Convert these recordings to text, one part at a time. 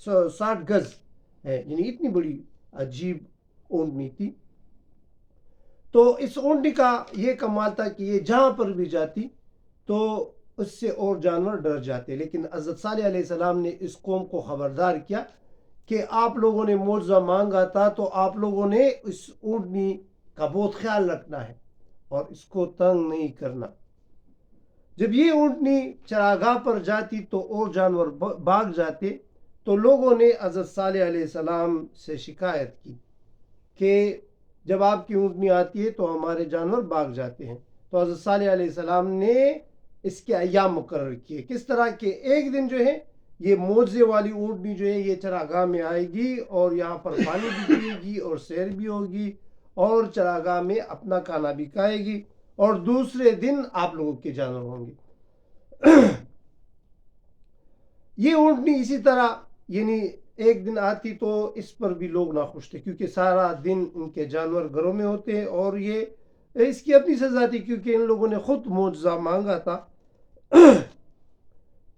60 گز ہے، یعنی اتنی بڑی عجیب اونٹنی تھی. تو اس اونٹنی کا یہ کمال تھا کہ یہ جہاں پر بھی جاتی تو اس سے اور جانور ڈر جاتے. لیکن حضرت صالح علیہ السلام نے اس قوم کو خبردار کیا کہ آپ لوگوں نے معجزہ مانگا تھا تو آپ لوگوں نے اس اونٹنی کا بہت خیال رکھنا ہے اور اس کو تنگ نہیں کرنا. جب یہ اونٹنی چراگاہ پر جاتی تو اور جانور بھاگ جاتے. تو لوگوں نے حضرت صالح علیہ السلام سے شکایت کی کہ جب آپ کی اونٹنی آتی ہے تو ہمارے جانور بھاگ جاتے ہیں. تو حضرت صالح علیہ السلام نے اس کے ایام مقرر کیے. کس طرح کہ ایک دن جو ہے یہ معجزے والی اونٹنی جو ہے یہ چراگاہ میں آئے گی اور یہاں پر پانی بھی پیے گی اور سیر بھی ہوگی اور چراگاہ میں اپنا کھانا بھی کھائے گی، اور دوسرے دن آپ لوگوں کے جانور ہوں گے. یہ اونٹنی اسی طرح یعنی ایک دن آتی تو اس پر بھی لوگ ناخوش تھے کیونکہ سارا دن ان کے جانور گھروں میں ہوتے ہیں، اور یہ اس کی اپنی سزا تھی کیونکہ ان لوگوں نے خود معجزہ مانگا تھا.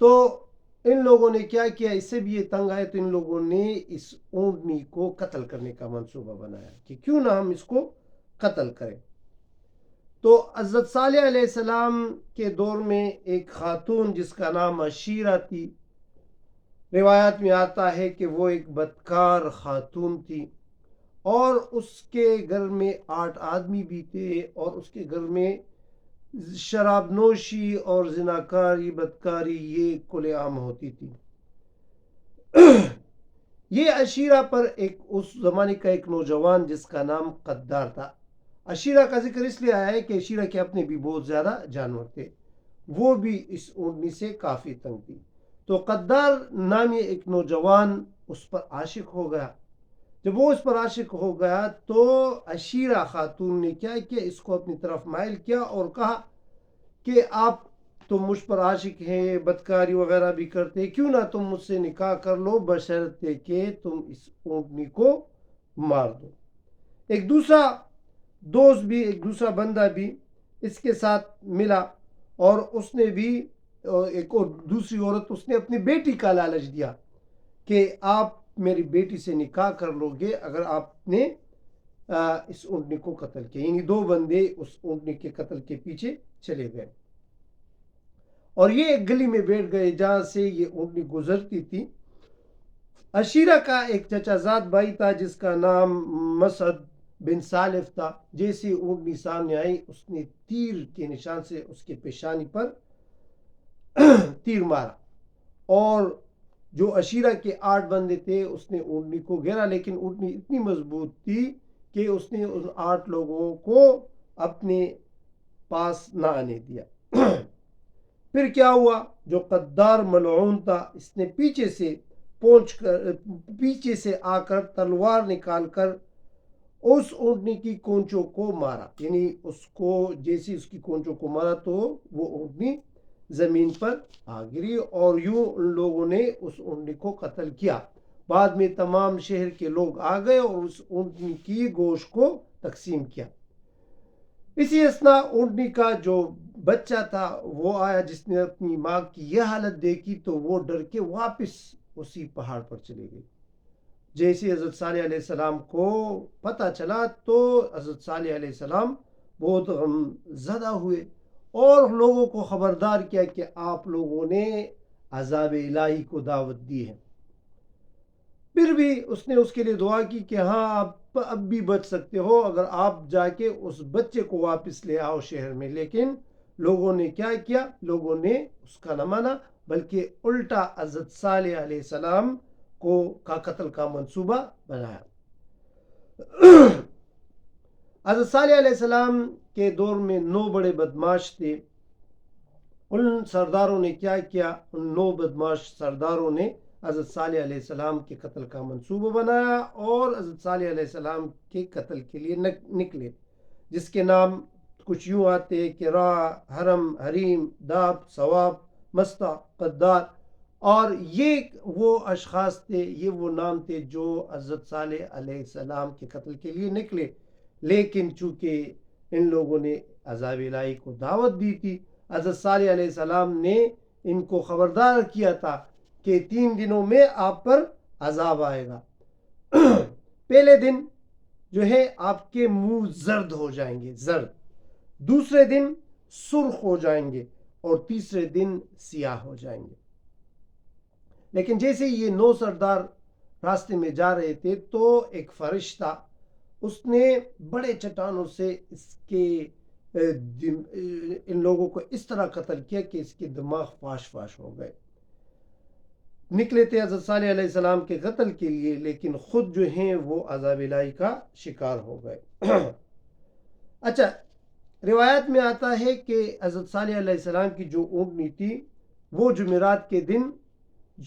تو ان لوگوں نے کیا کیا، اس سے بھی یہ تنگ آئے تو ان لوگوں نے اس اونٹنی کو قتل کرنے کا منصوبہ بنایا کہ کیوں نہ ہم اس کو قتل کریں. تو حضرت صالح علیہ السلام کے دور میں ایک خاتون جس کا نام عشیرہ تھی، روایات میں آتا ہے کہ وہ ایک بدکار خاتون تھی اور اس کے گھر میں 8 آدمی بھی تھے اور اس کے گھر میں شراب نوشی اور زناکاری بدکاری یہ کل عام ہوتی تھی. یہ عشیرہ پر ایک اس زمانے کا ایک نوجوان جس کا نام قدار تھا. عشیرہ کا ذکر اس لیے آیا ہے کہ عشیرہ کے اپنے بھی بہت زیادہ جانور تھے، وہ بھی اس اونٹنی سے کافی تنگ تھی. تو قدار نامی ایک نوجوان اس پر عاشق ہو گیا. جب وہ اس پر عاشق ہو گیا تو عشیرہ خاتون نے کیا کیا، اس کو اپنی طرف مائل کیا اور کہا کہ آپ تم مجھ پر عاشق ہیں، بدکاری وغیرہ بھی کرتے، کیوں نہ تم مجھ سے نکاح کر لو بشرطے کہ تم اس اونٹنی کو مار دو. ایک دوسرا دوست بھی، ایک دوسرا بندہ بھی اس کے ساتھ ملا اور اس نے بھی ایک اور دوسری عورت، اس نے اپنی بیٹی کا لالچ دیا کہ آپ میری بیٹی سے نکاح کر لو گے اگر آپ نے اس اونٹنی کو قتل کیا. یعنی 2 بندے اس اونٹنی کے قتل کے پیچھے چلے گئے اور یہ ایک گلی میں بیٹھ گئے جہاں سے یہ اونٹنی گزرتی تھی. عشیرہ کا ایک چچا زاد بھائی تھا جس کا نام مسعد بن سالف تھا. جیسے اونٹنی سامنے آئی اس نے تیر کے نشان سے اس کے پیشانی پر تیر مارا اور جو عشیرہ کے 8 بندے تھے اس نے اونٹنی کو گھیرا، لیکن اونٹنی اتنی مضبوط تھی کہ اس نے ان 8 لوگوں کو اپنے پاس نہ آنے دیا. پھر کیا ہوا، جو قدار ملعون تھا اس نے پیچھے سے آ کر تلوار نکال کر اس اونٹنی کی کونچوں کو مارا. یعنی اس کو جیسے اس کی کونچوں کو مارا تو وہ اونٹنی زمین پر آ گری اور یوں ان لوگوں نے اس اونٹنی کو قتل کیا. بعد میں تمام شہر کے لوگ آ گئے اور اس اونٹنی کی گوشت کو تقسیم کیا. اسی اثناء اونٹنی کا جو بچہ تھا وہ آیا، جس نے اپنی ماں کی یہ حالت دیکھی تو وہ ڈر کے واپس اسی پہاڑ پر چلے گئی. جیسے حضرت صالح علیہ السلام کو پتہ چلا تو حضرت صالح علیہ السلام بہت غم زدہ ہوئے اور لوگوں کو خبردار کیا کہ آپ لوگوں نے عذاب الہی کو دعوت دی ہے. پھر بھی اس نے اس کے لیے دعا کی کہ ہاں آپ اب بھی بچ سکتے ہو اگر آپ جا کے اس بچے کو واپس لے آؤ شہر میں. لیکن لوگوں نے کیا کیا، لوگوں نے اس کا نہ مانا بلکہ الٹا حضرت صالح علیہ السلام کا قتل کا منصوبہ بنایا. حضرت صالح علیہ السلام کے دور میں 9 بڑے بدماش تھے. ان سرداروں نے کیا کیا، ان 9 بدماش سرداروں نے حضرت صالح علیہ السلام کے قتل کا منصوبہ بنایا اور حضرت صالح علیہ السلام کے قتل کے لیے نکلے، جس کے نام کچھ یوں آتے کہ را، حرم، حریم، داب، ثواب، مستہ، قدار. اور یہ وہ اشخاص تھے، یہ وہ نام تھے جو حضرت صالح علیہ السلام کے قتل کے لیے نکلے. لیکن چونکہ ان لوگوں نے عذاب الہی کو دعوت دی تھی، حضرت صالح علیہ السلام نے ان کو خبردار کیا تھا کہ 3 دنوں میں آپ پر عذاب آئے گا۔ پہلے دن جو ہے آپ کے منہ زرد ہو جائیں گے، زرد، دوسرے دن سرخ ہو جائیں گے، اور تیسرے دن سیاہ ہو جائیں گے۔ لیکن جیسے یہ 9 سردار راستے میں جا رہے تھے تو ایک فرشتہ اس نے بڑے چٹانوں سے ان لوگوں کو اس طرح قتل کیا کہ اس کے دماغ فاش فاش ہو گئے۔ نکلے تھے حضرت صالح علیہ السلام کے قتل کے لیے، لیکن خود جو ہیں وہ عذاب الہی کا شکار ہو گئے۔ اچھا، روایت میں آتا ہے کہ حضرت صالح علیہ السلام کی جو اونٹنی تھی وہ جمعرات کے دن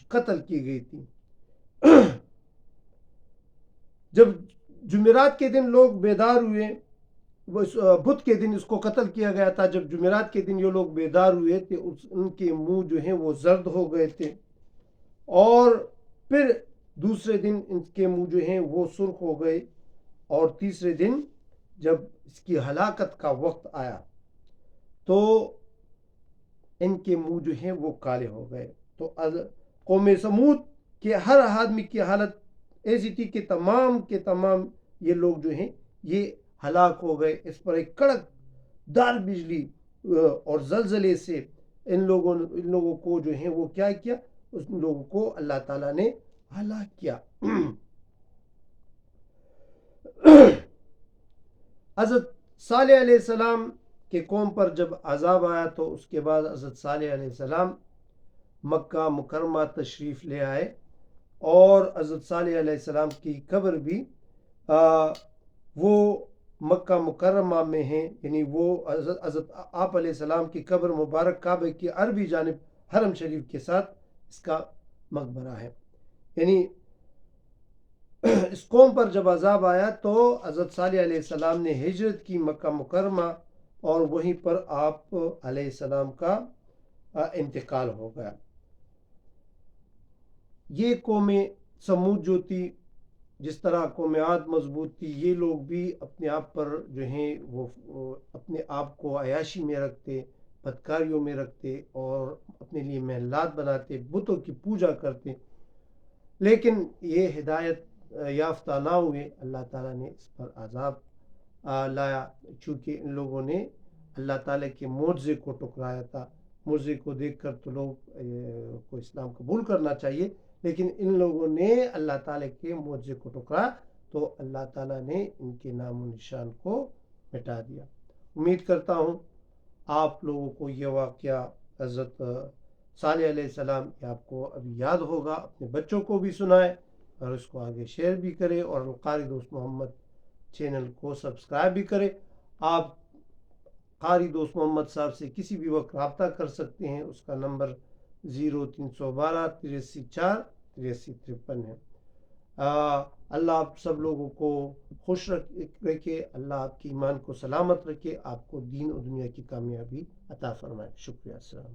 قتل کی گئی تھی۔ جب جمعرات کے دن لوگ بیدار ہوئے، بدھ کے دن اس کو قتل کیا گیا تھا، جب جمعرات کے دن یہ لوگ بیدار ہوئے تھے ان کے منہ جو ہیں وہ زرد ہو گئے تھے، اور پھر دوسرے دن ان کے منہ جو ہیں وہ سرخ ہو گئے، اور تیسرے دن جب اس کی ہلاکت کا وقت آیا تو ان کے منہ جو ہیں وہ کالے ہو گئے۔ تو قوم سمود کے ہر آدمی کی حالت ایسی تھی کہ تمام کے تمام یہ لوگ جو ہیں یہ ہلاک ہو گئے۔ اس پر ایک کڑک دار بجلی اور زلزلے سے ان لوگوں کو جو ہیں وہ کیا کیا، اس لوگوں کو اللہ تعالیٰ نے ہلاک کیا۔ حضرت صالح علیہ السلام کے قوم پر جب عذاب آیا تو اس کے بعد حضرت صالح علیہ السلام مکہ مکرمہ تشریف لے آئے، اور حضرت صالح علیہ السلام کی قبر بھی وہ مکہ مکرمہ میں ہیں، یعنی وہ حضرت آپ علیہ السلام کی قبر مبارک کعبہ کی عربی جانب حرم شریف کے ساتھ اس کا مقبرہ ہے۔ یعنی اس قوم پر جب عذاب آیا تو حضرت صالح علیہ السلام نے ہجرت کی مکہ مکرمہ، اور وہیں پر آپ علیہ السلام کا انتقال ہو گیا۔ یہ قوم سمود جو تھی، جس طرح قوم عاد مضبوط تھی، یہ لوگ بھی اپنے آپ پر جو ہیں وہ اپنے آپ کو عیاشی میں رکھتے، بدکاریوں میں رکھتے، اور اپنے لیے محلات بناتے، بتوں کی پوجا کرتے، لیکن یہ ہدایت یافتہ نہ ہوئے۔ اللہ تعالیٰ نے اس پر عذاب لایا، چونکہ ان لوگوں نے اللہ تعالیٰ کے معجزے کو ٹکرایا تھا۔ معجزے کو دیکھ کر تو لوگ کو اسلام قبول کرنا چاہیے، لیکن ان لوگوں نے اللہ تعالیٰ کے معجزے کو ٹکرایا تو اللہ تعالیٰ نے ان کے نام و نشان کو مٹا دیا۔ امید کرتا ہوں آپ لوگوں کو یہ واقعہ حضرت صالح علیہ السلام یہ آپ کو ابھی یاد ہوگا، اپنے بچوں کو بھی سنائے اور اس کو آگے شیئر بھی کرے، اور قاری دوست محمد چینل کو سبسکرائب بھی کرے۔ آپ قاری دوست محمد صاحب سے کسی بھی وقت رابطہ کر سکتے ہیں، اس کا نمبر 0312 83 4 83 53 ہے۔ اللہ آپ سب لوگوں کو خوش رکھے، اللہ آپ کی ایمان کو سلامت رکھے، آپ کو دین و دنیا کی کامیابی عطا فرمائے۔ شکریہ، السلام۔